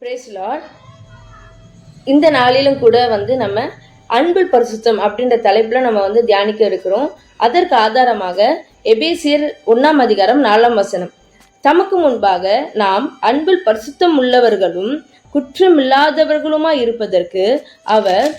Price Lord. இந்த நாளிலும் கூட நம்ம அன்பில் பரிசுத்தம் அப்படின்ற தலைப்புல நம்ம தியானிக்க இருக்கிறோம். அதற்கு ஆதாரமாக எபேசியர் 1 அதிகாரம் 4 தமக்கு முன்பாக நாம் அன்பில் பரிசுத்தம் உள்ளவர்களும் குற்றமில்லாதவர்களுமாய் இருப்பதற்கு அவர்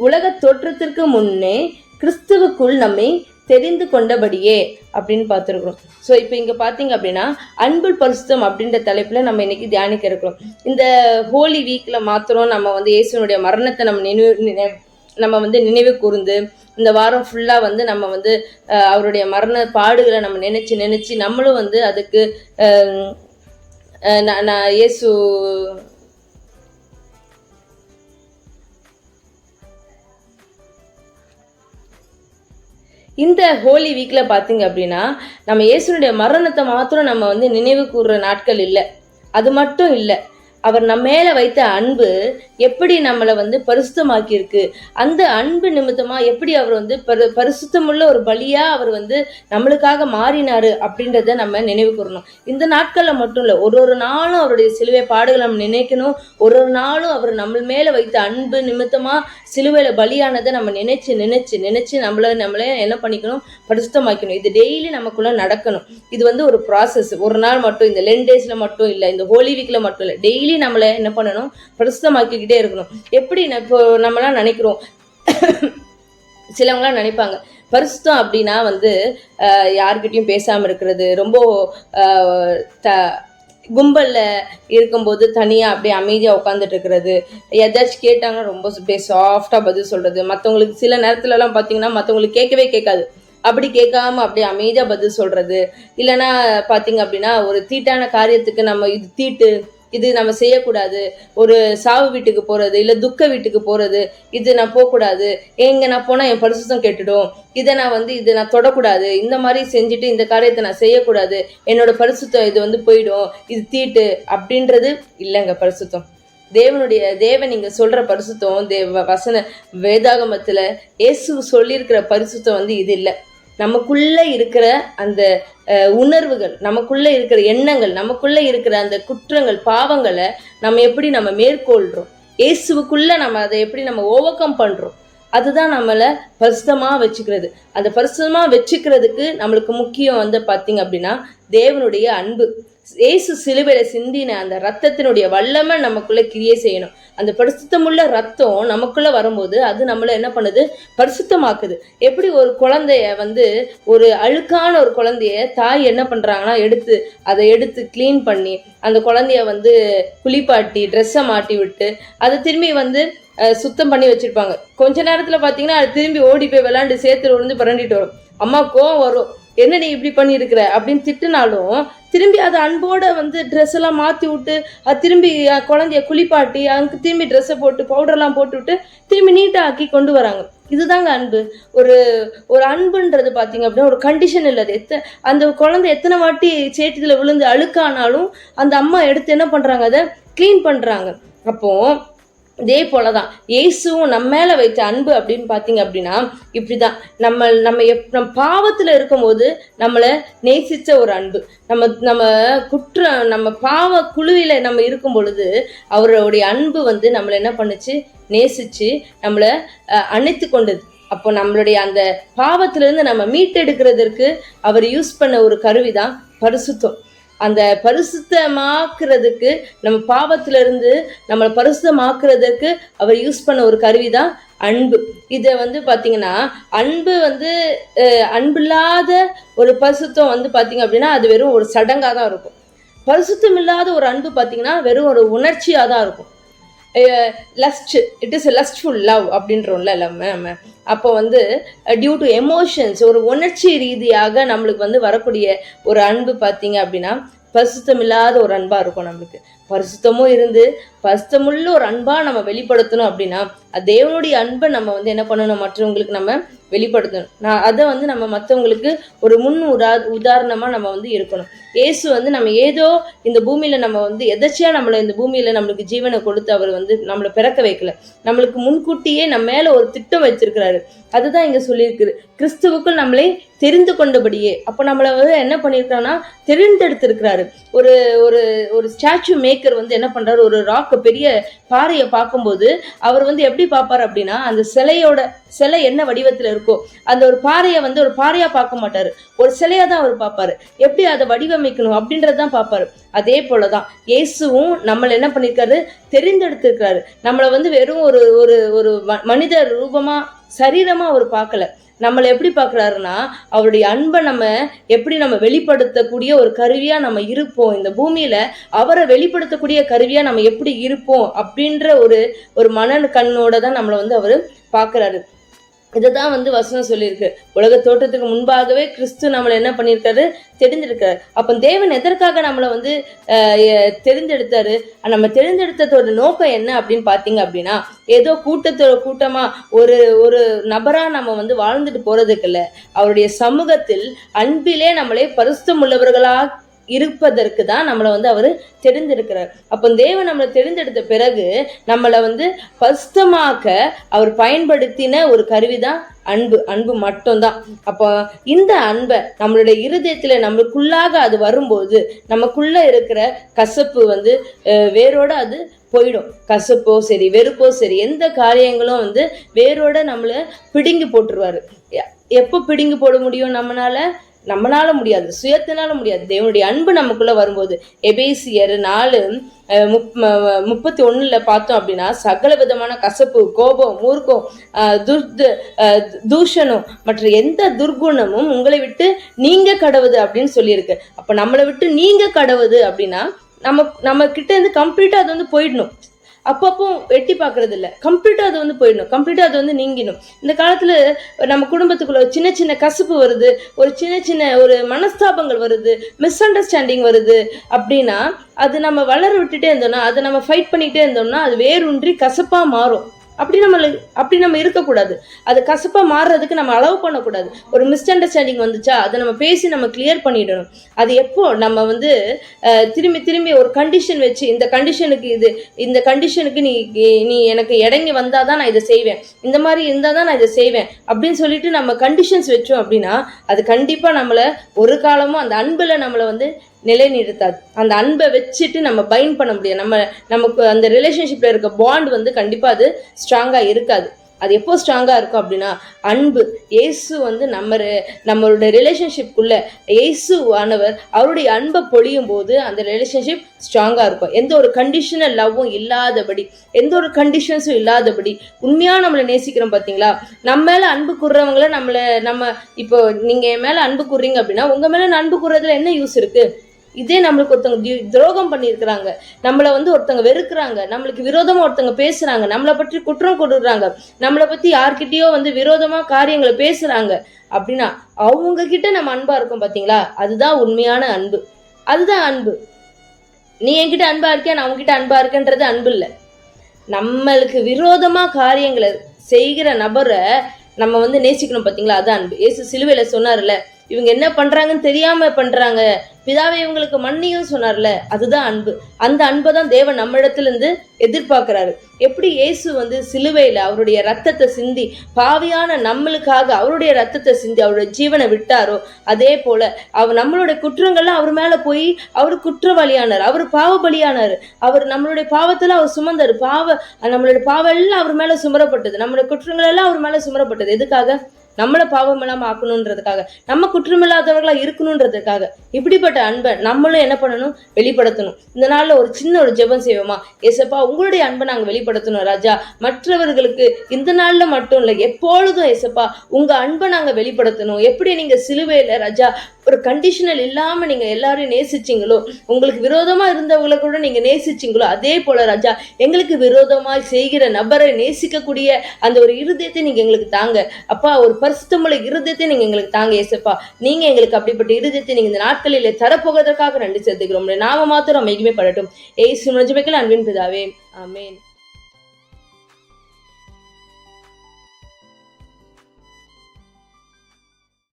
உலக தோற்றத்திற்கு முன்னே கிறிஸ்துவுக்குள் நம்மை தெரிந்து கொண்டபடியே அப்படின்னு பார்த்துருக்குறோம். ஸோ இப்போ இங்கே பார்த்தீங்க அப்படின்னா அன்பில் பரிசுத்தம் அப்படின்ற தலைப்பில் நம்ம இன்னைக்கு தியானிக்க இருக்கிறோம். இந்த ஹோலி வீக்கில் மாத்திரம் நம்ம இயேசுனுடைய மரணத்தை நம்ம நினைவு கூர்ந்து இந்த வாரம் ஃபுல்லாக நம்ம அவருடைய மரண பாடுகளை நம்ம நினைச்சு நம்மளும் அதுக்கு நான் இயேசு இந்த ஹோலி வீக்கில் பார்த்தீங்க அப்படின்னா நம்ம இயேசுனுடைய மரணத்தை மாத்திரம் நம்ம நினைவு கூறுற நாட்கள் இல்லை. அது மட்டும் இல்லை, அவர் நம்ம மேலே வைத்த அன்பு எப்படி நம்மளை பரிசுத்தமாக்கி இருக்கு, அந்த அன்பு நிமித்தமா எப்படி அவர் பரிசுத்தமுள்ள ஒரு பலியா அவர் நம்மளுக்காக மாறினாரு அப்படின்றத நம்ம நினைவு கூறணும். இந்த நாட்கள்ல மட்டும் இல்லை, ஒரு நாளும் அவருடைய சிலுவை பாடுகளை நம்ம நினைக்கணும். ஒரு நாளும் அவர் நம்ம மேல வைத்த அன்பு நிமித்தமா சிலுவையில பலியானதை நம்ம நினைச்சு நம்மளே என்ன பண்ணிக்கணும், பரிசுத்தமாக்கணும். இது டெய்லி நமக்குள்ள நடக்கணும். இது ஒரு ப்ராசஸ். ஒரு நாள் மட்டும், இந்த 10 daysல மட்டும் இல்லை, இந்த ஹோலி வீக்ல மட்டும் இல்லை, டெய்லி நம்மளை என்ன பண்ணணும், பரிசுத்தமாக்கிக்கிட்டே இருக்கணும். எப்படி இப்போ நம்மளாம் நினைக்கிறோம், சிலவங்களாம் நினைப்பாங்க பரிசுத்தம் அப்படின்னா யார்கிட்டையும் பேசாம இருக்கிறது, ரொம்ப கும்பல்ல இருக்கும்போது தனியா அப்படியே அமைதியா உட்காந்துட்டு இருக்கிறது, ஏதாச்சும் கேட்டாங்கன்னா ரொம்ப சாஃப்டா பதில் சொல்றது, மற்றவங்களுக்கு சில நேரத்துல எல்லாம் பாத்தீங்கன்னா மற்றவங்களுக்கு கேட்கவே கேட்காது, அப்படி கேட்காம அப்படியே அமைதியா பதில் சொல்றது. இல்லைன்னா பாத்தீங்க அப்படின்னா ஒரு தீட்டான காரியத்துக்கு நம்ம இது தீட்டு, இது நம்ம செய்யக்கூடாது, ஒரு சாவு வீட்டுக்கு போறது, இல்லை துக்க வீட்டுக்கு போறது, இது நான் போகக்கூடாது, எங்க நான் போனா என் பரிசுத்தம் கெட்டுடும், இதை நான் இதை நான் தொடக்கூடாது, இந்த மாதிரி செஞ்சுட்டு இந்த காரியத்தை நான் செய்யக்கூடாது, என்னோட பரிசுத்தம் இது போயிடும், இது தீட்டு அப்படின்றது இல்லைங்க. பரிசுத்தம் தேவன் நீங்க சொல்ற பரிசுத்தம், வசன வேதாகமத்துல இயேசு சொல்லியிருக்கிற பரிசுத்தம் இது இல்லை. நமக்குள்ள இருக்கிற அந்த உணர்வுகள், நமக்குள்ள இருக்கிற எண்ணங்கள், நமக்குள்ள இருக்கிற அந்த குற்றங்கள், பாவங்களை நம்ம எப்படி நம்ம மேற்கொள்றோம், இயேசுவுக்குள்ள நம்ம அதை எப்படி நம்ம ஓவர் கம் பண்றோம், அதுதான் நம்மளை பரிசுத்தமா வச்சுக்கிறது. அந்த பரிசுத்தமா வச்சுக்கிறதுக்கு நம்மளுக்கு முக்கியம் பார்த்தீங்க அப்படின்னா தேவனுடைய அன்பு. இயேசு சிலுவையில சிந்தின அந்த ரத்தத்தினுடைய வல்லமை நமக்குள்ள கிரியை செய்யணும். அந்த பரிசுத்தமுள்ள ரத்தம் நமக்குள்ள வரும்போது அது நம்மள என்ன பண்ணுது, பரிசுத்தமாக்குது. எப்படி ஒரு குழந்தைய ஒரு அழுக்கான ஒரு குழந்தைய தாய் என்ன பண்றாங்கன்னா அதை எடுத்து கிளீன் பண்ணி அந்த குழந்தைய குளிப்பாட்டி ட்ரெஸ்ஸை மாட்டி விட்டு அதை திரும்பி சுத்தம் பண்ணி வச்சிருப்பாங்க. கொஞ்ச நேரத்துல பாத்தீங்கன்னா அது திரும்பி ஓடி போய் விளையாண்டு சேர்த்து விழுந்து பரண்டிட்டு வரும். அம்மா கோவம் வரும், என்ன நீ இப்படி பண்ணியிருக்கிற அப்படின்னு திட்டுனாலும் திரும்பி அதை அன்போட ட்ரெஸ் எல்லாம் மாற்றி விட்டு அது திரும்பி குழந்தைய குளிப்பாட்டி அதுக்கு திரும்பி ட்ரெஸ்ஸை போட்டு பவுடர்லாம் போட்டு விட்டு திரும்பி நீட்டாக ஆக்கி கொண்டு வராங்க. இதுதாங்க அன்பு. ஒரு அன்புன்றது பார்த்தீங்க அப்படின்னா ஒரு கண்டிஷன் இல்லை. அது அந்த குழந்தை எத்தனை வாட்டி சேற்றில் விழுந்து அழுக்கானாலும் அந்த அம்மா எடுத்து என்ன பண்ணுறாங்க, அதை க்ளீன் பண்ணுறாங்க. அப்போ இதே போலதான் இயேசுவும் நம்ம மேல வைத்த அன்பு அப்படின்னு பாத்தீங்க அப்படின்னா இப்படிதான். நம்ம பாவத்துல இருக்கும் போது நம்மளை நேசிச்ச ஒரு அன்பு, நம்ம பாவ குழுவில நம்ம இருக்கும் பொழுது அவருடைய அன்பு நம்மளை என்ன பண்ணுச்சு, நேசிச்சு நம்மளை அணைத்து கொண்டது. அப்போ நம்மளுடைய அந்த பாவத்துல இருந்து நம்ம மீட்டெடுக்கிறதுக்கு அவர் யூஸ் பண்ண ஒரு கருவிதான் பரிசுத்தம். அந்த பரிசுத்தமாக்குறதுக்கு, நம்ம பாவத்துல இருந்து நம்மளை பரிசுத்தமாக்குறதுக்கு அவர் யூஸ் பண்ண ஒரு கருவிதான் அன்பு. இதை பாத்தீங்கன்னா அன்பு அன்பில்லாத ஒரு பரிசுத்தம் பாத்தீங்க அப்படின்னா அது வெறும் ஒரு சடங்கா தான் இருக்கும். பரிசுத்தம் இல்லாத ஒரு அன்பு பாத்தீங்கன்னா வெறும் ஒரு உணர்ச்சியா தான் இருக்கும். Lust, it is lustful love அப்படின்றோம்ல நம்ம. அப்போ டியூ டு எமோஷன்ஸ், ஒரு உணர்ச்சி ரீதியாக நம்மளுக்கு வரக்கூடிய ஒரு அன்பு பார்த்தீங்க அப்படின்னா பரிசுத்தம் இல்லாத ஒரு அன்பா இருக்கும். நம்மளுக்கு பரிசுத்தமும் இருந்து பரிசுத்தமுள்ள ஒரு அன்பா நம்ம வெளிப்படுத்தணும் அப்படின்னா தேவனுடைய அன்பை நம்ம என்ன பண்ணணும், மற்றவங்களுக்கு நம்ம வெளிப்படுத்தணும். அதை வந்து நம்ம மற்றவங்களுக்கு ஒரு உதாரணமாக நம்ம வந்து இருக்கணும். இயேசு வந்து நம்ம ஏதோ இந்த பூமியில் நம்ம வந்து எதாச்சியாக நம்மளை இந்த பூமியில் நம்மளுக்கு ஜீவனை கொடுத்து அவர் வந்து நம்மளை பிறக்க வைக்கல. நம்மளுக்கு முன்கூட்டியே நம்ம மேலே ஒரு திட்டம் வச்சிருக்கிறாரு. அதுதான் இங்கே சொல்லியிருக்குது, கிறிஸ்துவுக்குள் நம்மளை தெரிந்து கொண்டபடியே. அப்போ நம்மளை வந்து என்ன பண்ணியிருக்காருன்னா தெரிந்தெடுத்திருக்கிறாரு. ஒரு ஒரு ஒரு ஸ்டாச்சு மேக்கர் வந்து என்ன பண்ணுறாரு, ஒரு ராக்கு பெரிய பாறையை பார்க்கும்போது அவர் வந்து எப்படி பார்ப்பார் அப்படின்னா, அந்த சிலை என்ன வடிவத்தில் இருக்கோ அந்த ஒரு பாறையை வந்து ஒரு பாறையாக பார்க்க மாட்டார், ஒரு சிலையாக தான் அவர் பார்ப்பாரு. எப்படி அதை வடிவமைக்கணும் அப்படின்றதான் பார்ப்பாரு. அதே போலதான் இயேசுவும் நம்மளை என்ன பண்ணியிருக்காரு, தெரிந்தெடுத்திருக்கிறாரு. நம்மளை வந்து வெறும் ஒரு ஒரு ஒரு மனித ரூபமா சரீரமா அவர் பார்க்கல. நம்மளை எப்படி பார்க்குறாருன்னா அவருடைய அன்பை எப்படி நம்ம வெளிப்படுத்தக்கூடிய ஒரு கருவியா நம்ம இருப்போம், இந்த பூமியில அவரை வெளிப்படுத்தக்கூடிய கருவியா நம்ம எப்படி இருப்போம் அப்படின்ற ஒரு மன கண்ணோட தான் நம்மளை வந்து அவரு பார்க்குறாரு. இதுதான் வந்து வசனம் சொல்லியிருக்கு. உலக தோற்றத்துக்கு முன்பாகவே கிறிஸ்து நம்மளை என்ன பண்ணியிருக்காரு, தெரிஞ்சிருக்காரு. அப்போ தேவன் எதற்காக நம்மளை வந்து தெரிந்தெடுத்தாரு, நம்ம தெரிந்தெடுத்ததோட நோக்கம் என்ன அப்படின்னு பார்த்தீங்க அப்படின்னா, ஏதோ கூட்டமா ஒரு ஒரு நபரா நம்ம வந்து வாழ்ந்துட்டு போறதுக்கு இல்லை, அவருடைய சமூகத்தில் அன்பிலே நம்மளை பரிசுத்தம் உள்ளவர்களா இருப்பதற்கு தான் நம்மளை வந்து அவர் தெரிந்திருக்கிறார். அப்போ தேவன் நம்மளை தெரிந்தெடுத்த பிறகு நம்மளை வந்து பரிசுத்தமாக்க அவர் பயன்படுத்தின ஒரு கருவிதான் அன்பு மட்டும்தான். அப்போ இந்த அன்பை நம்மளுடைய இருதயத்துல நம்மளுக்குள்ளாக அது வரும்போது நமக்குள்ள இருக்கிற கசப்பு வந்து வேரோட அது போயிடும். கசப்போ சரி வெறுப்போ சரி எந்த காரியங்களும் வந்து வேரோட நம்மளை பிடுங்கி போட்டுருவாரு. எப்போ பிடுங்கி போட முடியும், நம்மளால முடியாது, சுயத்தினால முடியாது. தேவனுடைய அன்பு நமக்குள்ள வரும்போது எபேசியர் 4:31 பார்த்தோம் அப்படின்னா, சகல விதமான கசப்பு, கோபம், மூர்க்கம், தூஷணம் மற்ற எந்த துர்குணமும் உங்களை விட்டு நீங்க கடவுது அப்படின்னு சொல்லியிருக்கு. அப்ப நம்மளை விட்டு நீங்க கடவுது அப்படின்னா நம்ம கிட்ட இருந்து கம்ப்ளீட்டா அது வந்து போயிடணும். அப்பப்போ வெட்டி பார்க்கறது இல்லை, கம்ப்ளீட்டா அது வந்து போயிடணும், கம்ப்ளீட்டா அது வந்து நீங்கிடும். இந்த காலத்துல நம்ம குடும்பத்துக்குள்ள சின்ன சின்ன கசப்பு வருது, ஒரு சின்ன ஒரு மனஸ்தாபங்கள் வருது, மிஸ் அண்டர்ஸ்டாண்டிங் வருது அப்படின்னா அது நம்ம வளர விட்டுட்டே இருந்தோம்னா, அதை நம்ம ஃபைட் பண்ணிக்கிட்டே இருந்தோம்னா அது வேரூன்றி கசப்பா மாறும். அப்படி நம்ம இருக்கக்கூடாது. அது கசப்பா மாறுறதுக்கு நம்ம அலோவ் பண்ணக்கூடாது. ஒரு மிஸ் அண்டர்ஸ்டாண்டிங் வந்துச்சா அதை நம்ம பேசி நம்ம கிளியர் பண்ணிடணும். அது எப்போ நம்ம வந்து திரும்பி ஒரு கண்டிஷன் வச்சு, இந்த கண்டிஷனுக்கு நீ எனக்கு இறங்கி வந்தாதான் நான் இதை செய்வேன், இந்த மாதிரி இருந்தாதான் நான் இதை செய்வேன் அப்படின்னு சொல்லிட்டு நம்ம கண்டிஷன்ஸ் வச்சோம் அப்படின்னா அது கண்டிப்பா நம்மளை ஒரு காலமும் அந்த அன்புல நம்மளை வந்து நிலைநிறுத்தாது. அந்த அன்பை வச்சுட்டு நம்ம பைண்ட் பண்ண முடியாது. நமக்கு அந்த ரிலேஷன்ஷிப்ல இருக்க பாண்ட் வந்து கண்டிப்பா அது ஸ்ட்ராங்கா இருக்காது. அது எப்போ ஸ்ட்ராங்கா இருக்கும் அப்படின்னா அன்பு. இயேசு வந்து நம்மளுடைய ரிலேஷன்ஷிப்குள்ள இயேசு ஆனவர் அவருடைய அன்பை பொழியும் போது அந்த ரிலேஷன்ஷிப் ஸ்ட்ராங்கா இருக்கும். எந்த ஒரு கண்டிஷனல் லவ்வும் இல்லாதபடி, எந்த ஒரு கண்டிஷன்ஸும் இல்லாதபடி உண்மையா நம்மளை நேசிக்கிறோம். பார்த்தீங்களா, நம்ம மேல அன்பு கூறுறவங்கள நம்ம இப்போ நீங்க என் மேல அன்பு கூறுறீங்க அப்படின்னா உங்க மேல நான் அன்பு கூறுறதுல என்ன யூஸ் இருக்கு? இதே நம்மளுக்கு ஒருத்தவங்க துரோகம் பண்ணியிருக்கிறாங்க, நம்மளை வந்து ஒருத்தவங்க வெறுக்கிறாங்க, நம்மளுக்கு விரோதமா ஒருத்தவங்க பேசுறாங்க, நம்மளை பற்றி குற்றம் கொடுக்குறாங்க, நம்மளை பத்தி யார்கிட்டயோ வந்து விரோதமா காரியங்களை பேசுறாங்க அப்படின்னா அவங்க கிட்ட நம்ம அன்பா இருக்கோம். பாத்தீங்களா, அதுதான் உண்மையான அன்பு. அதுதான் அன்பு. நீ என்கிட்ட அன்பா இருக்கியா, நான் உங்ககிட்ட அன்பா இருக்கேன்றது அன்பு இல்லை. நம்மளுக்கு விரோதமா காரியங்களை செய்கிற நபரை நம்ம வந்து நேசிக்கணும். பாத்தீங்களா, அதான் அன்பு. இயேசு சிலுவையில சொன்னார்ல, இவங்க என்ன பண்றாங்கன்னு தெரியாம பண்றாங்க, பிதாவை இவங்களுக்கு மன்னியும் சொன்னார்ல, அதுதான் அன்பு. அந்த அன்பை தான் தேவன் நம்மிடத்துல இருந்து எதிர்பார்க்கிறாரு. எப்படி இயேசு வந்து சிலுவையில அவருடைய ரத்தத்தை சிந்தி பாவியான நம்மளுக்காக அவருடைய ரத்தத்தை சிந்தி அவருடைய ஜீவனை விட்டாரோ, அதே போல நம்மளுடைய குற்றங்கள்லாம் அவர் மேல போய் அவர் குற்றவாளியானார், அவர் பாவ பலியானார். அவர் நம்மளுடைய பாவத்துல அவர் சுமந்தார். நம்மளுடைய பாவம் எல்லாம் அவர் மேல சுமரப்பட்டது, நம்மளுடைய குற்றங்கள் எல்லாம் அவர் மேல சுமரப்பட்டது. எதுக்காக? நம்மளை பாவம் இல்லாம ஆக்கணுன்றதுக்காக, நம்ம குற்றமில்லாதவர்களா இருக்கணும்ன்றதுக்காக. இப்படிப்பட்ட அன்பை நம்மளும் என்ன பண்ணணும், வெளிப்படுத்தணும். இந்த நாள்ல ஒரு சின்ன ஜெபம் செய்வோமா? ஏசப்பா, உங்களுடைய அன்பை நாங்க வெளிப்படுத்தணும் ராஜா, மற்றவர்களுக்கு இந்த நாள்ல மட்டும் இல்லை எப்பொழுதும் ஏசப்பா உங்க அன்பை நாங்க வெளிப்படுத்தணும். எப்படி நீங்க சிலுவையில ராஜா ஒரு கண்டிஷனல் இல்லாம நீங்க எல்லாரையும் நேசிச்சிங்களோ, உங்களுக்கு விரோதமா இருந்தவங்களை கூட நீங்க நேசிச்சிங்களோ, அதே போல ராஜா எங்களுக்கு விரோதமா செய்கிற நபரை நேசிக்கக்கூடிய அந்த ஒரு இருதயத்தை நீங்க எங்களுக்கு தாங்க அப்பா. ஒரு பரிசுத்தமுள்ள இருதயத்தை நீங்க எங்களுக்கு தாங்க ஏசப்பா. நீங்க எங்களுக்கு அப்படிப்பட்ட இருதயத்தை நீங்க இந்த நாட்களிலே தரப்போவதற்காக நன்றி செலுத்துகிறோம். நாம மாத்திரம் மகிமைப்படட்டும். ஏசு ஜெபிக்கிறேன் அன்பின் பிதாவே, ஆமென்.